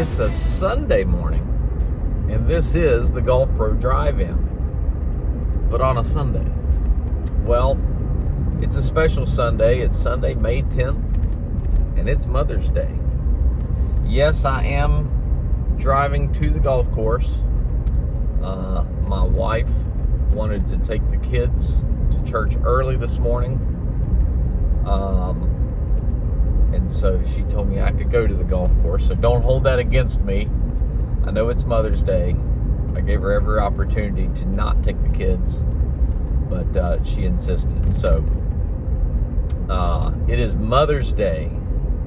It's a Sunday morning, and this is the Golf Pro Drive-In, but on a Sunday. Well, it's a special Sunday. It's Sunday, May 10th, and it's Mother's Day. Yes, I am driving to the golf course. My wife wanted to take the kids to church early this morning. And so she told me I could go to the golf course. So don't hold that against me. I know it's Mother's Day. I gave her every opportunity to not take the kids, but she insisted. So it is Mother's Day,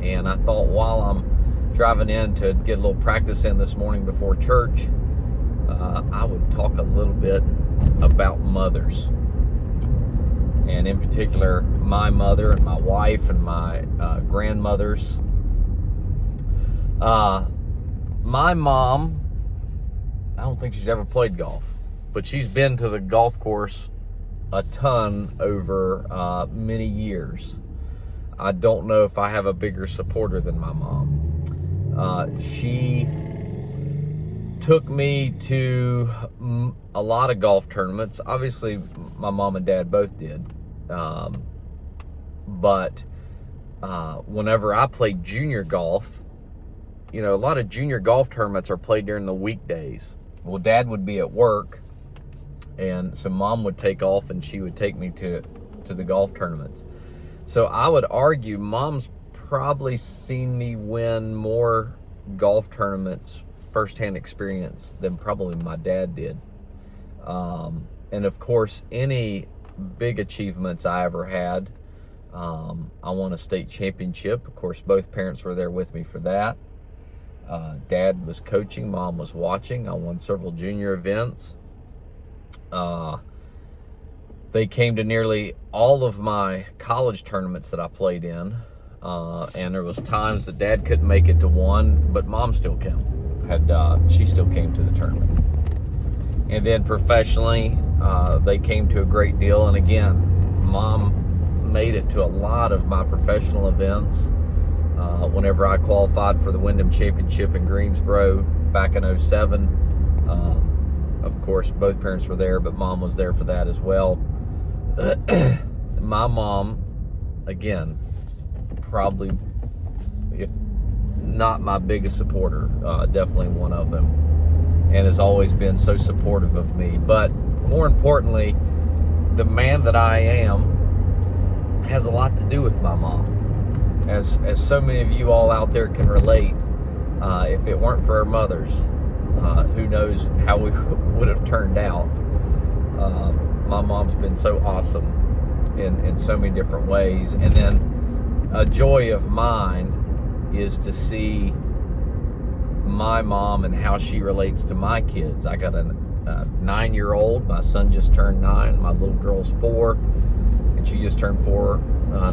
and I thought while I'm driving in to get a little practice in this morning before church, I would talk a little bit about mothers. And in particular, my mother and my wife and my grandmothers. My mom, I don't think she's ever played golf, but she's been to the golf course a ton over many years. I don't know if I have a bigger supporter than my mom. She took me to a lot of golf tournaments. Obviously, my mom and dad both did. But whenever I played junior golf, a lot of junior golf tournaments are played during the weekdays. Well, Dad would be at work, and so Mom would take off and she would take me to the golf tournaments. So I would argue Mom's probably seen me win more golf tournaments firsthand experience than probably my dad did. And of course, any big achievements I ever had, I won a state championship. Of course, both parents were there with me for that. Dad was coaching, Mom was watching. I won several junior events. They came to nearly all of my college tournaments that I played in. And there was times that Dad couldn't make it to one, but Mom still came. She still came to the tournament. And then professionally, they came to a great deal. And again, Mom made it to a lot of my professional events. Whenever I qualified for the Wyndham Championship in Greensboro back in 2007, of course, both parents were there, but Mom was there for that as well. My mom, again, probably, if not my biggest supporter, definitely one of them, and has always been so supportive of me. But more importantly, the man that I am has a lot to do with my mom. As so many of you all out there can relate, if it weren't for our mothers, who knows how we would have turned out. My mom's been so awesome in so many different ways. And then a joy of mine is to see my mom and how she relates to my kids. I got a 9-year-old. My son just turned 9. My little girl's 4, and she just turned 4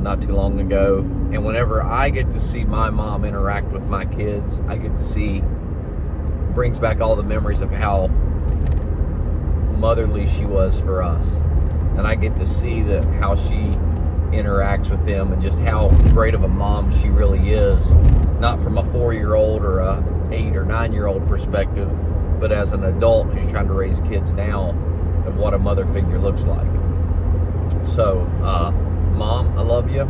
not too long ago. And whenever I get to see my mom interact with my kids, I get to see, brings back all the memories of how motherly she was for us. And I get to see how she interacts with them and just how great of a mom she really is, not from a 4-year-old or a 8 or 9-year-old perspective, but as an adult who's trying to raise kids now, of what a mother figure looks like. So, Mom, I love you.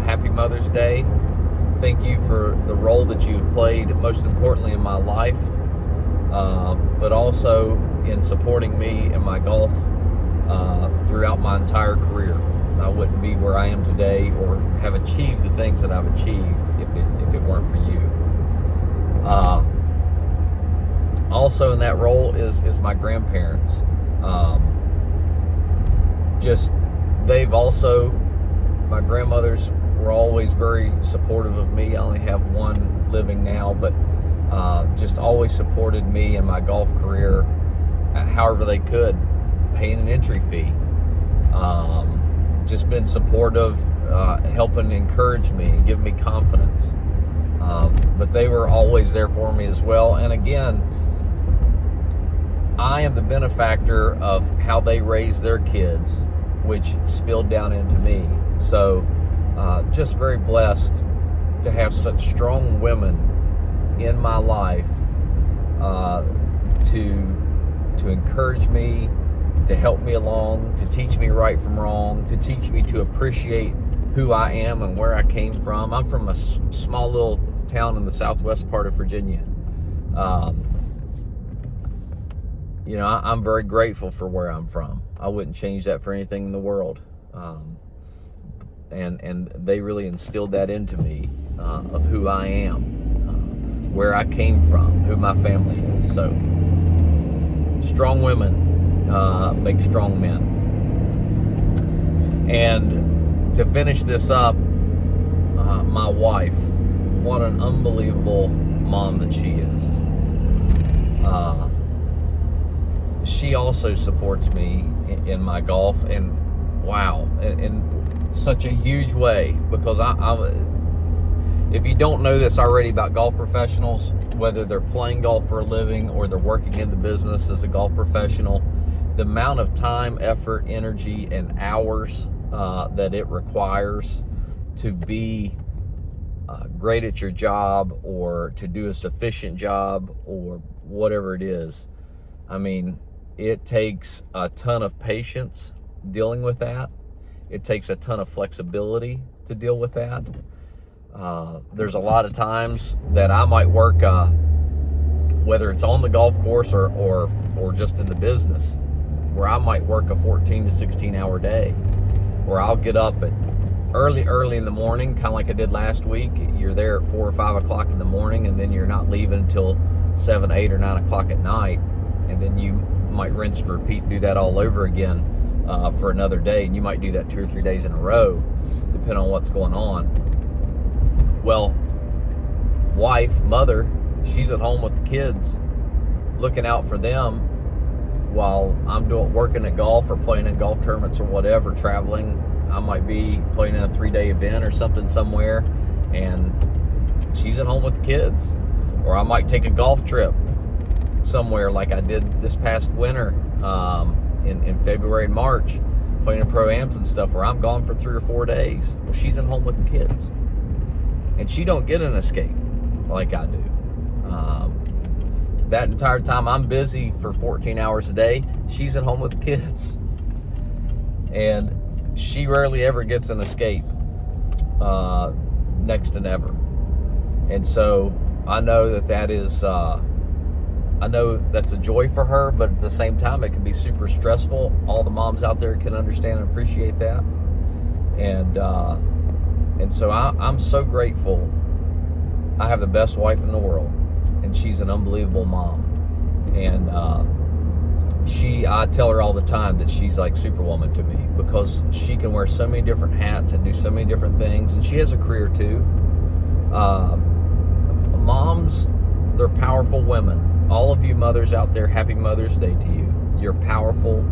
Happy Mother's Day. Thank you for the role that you've played, most importantly in my life, but also in supporting me in my golf throughout my entire career. I wouldn't be where I am today or have achieved the things that I've achieved if it weren't for you. Also in that role is my grandparents. My grandmothers were always very supportive of me. I only have one living now, but just always supported me in my golf career however they could, paying an entry fee. Just been supportive, helping encourage me and give me confidence. But they were always there for me as well. And again, I am the benefactor of how they raised their kids, which spilled down into me. So just very blessed to have such strong women in my life to encourage me, to help me along, to teach me right from wrong, to teach me to appreciate who I am and where I came from. I'm from a small little town in the southwest part of Virginia. I'm very grateful for where I'm from. I wouldn't change that for anything in the world. And they really instilled that into me, of who I am, where I came from, who my family is. So, strong women make strong men. And to finish this up, my wife, what an unbelievable mom that she is. She also supports me in my golf, and wow, in such a huge way, because if you don't know this already about golf professionals, whether they're playing golf for a living or they're working in the business as a golf professional, the amount of time, effort, energy, and hours that it requires to be great at your job, or to do a sufficient job, or whatever it is. I mean, it takes a ton of patience dealing with that. It takes a ton of flexibility to deal with that. There's a lot of times that I might work, whether it's on the golf course or just in the business, where I might work a 14 to 16 hour day, where I'll get up at early in the morning, kind of like I did last week. You're there at 4 or 5 o'clock in the morning, and then you're not leaving until 7, 8, or 9 o'clock at night. And then you might rinse and repeat, do that all over again for another day. And you might do that 2 or 3 days in a row, depending on what's going on. Well, wife, mother, she's at home with the kids, looking out for them while I'm working at golf or playing in golf tournaments or whatever, traveling. I might be playing in a 3-day event or something somewhere, and she's at home with the kids. Or I might take a golf trip somewhere like I did this past winter, in February and March, playing in pro-ams and stuff, where I'm gone for 3 or 4 days. Well, she's at home with the kids, and she don't get an escape like I do. That entire time I'm busy for 14 hours a day, she's at home with the kids, and she rarely ever gets an escape, next to never. And so I know that is I know that's a joy for her, but at the same time, it can be super stressful. All the moms out there can understand and appreciate that. And so I'm so grateful. I have the best wife in the world, and she's an unbelievable mom. And I tell her all the time that she's like Superwoman to me, because she can wear so many different hats and do so many different things, and she has a career too. Moms, they're powerful women. All of you mothers out there, happy Mother's Day to you. You're powerful.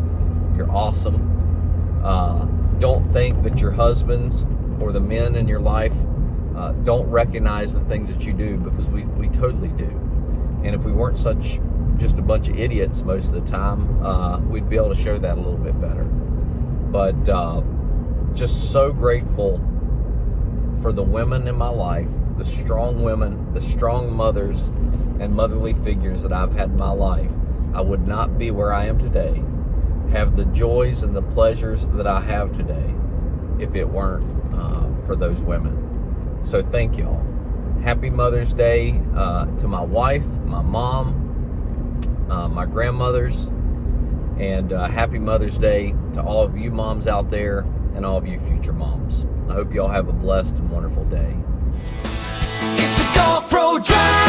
You're awesome. Don't think that your husbands or the men in your life don't recognize the things that you do, because we totally do. And if we weren't just a bunch of idiots most of the time, we'd be able to show that a little bit better. But just so grateful for the women in my life, the strong women, the strong mothers and motherly figures that I've had in my life. I would not be where I am today, have the joys and the pleasures that I have today, if it weren't for those women. So thank y'all. Happy Mother's Day to my wife, my mom, my grandmothers, and happy Mother's Day to all of you moms out there and all of you future moms. I hope y'all have a blessed and wonderful day. It's a Golf Pro Drive.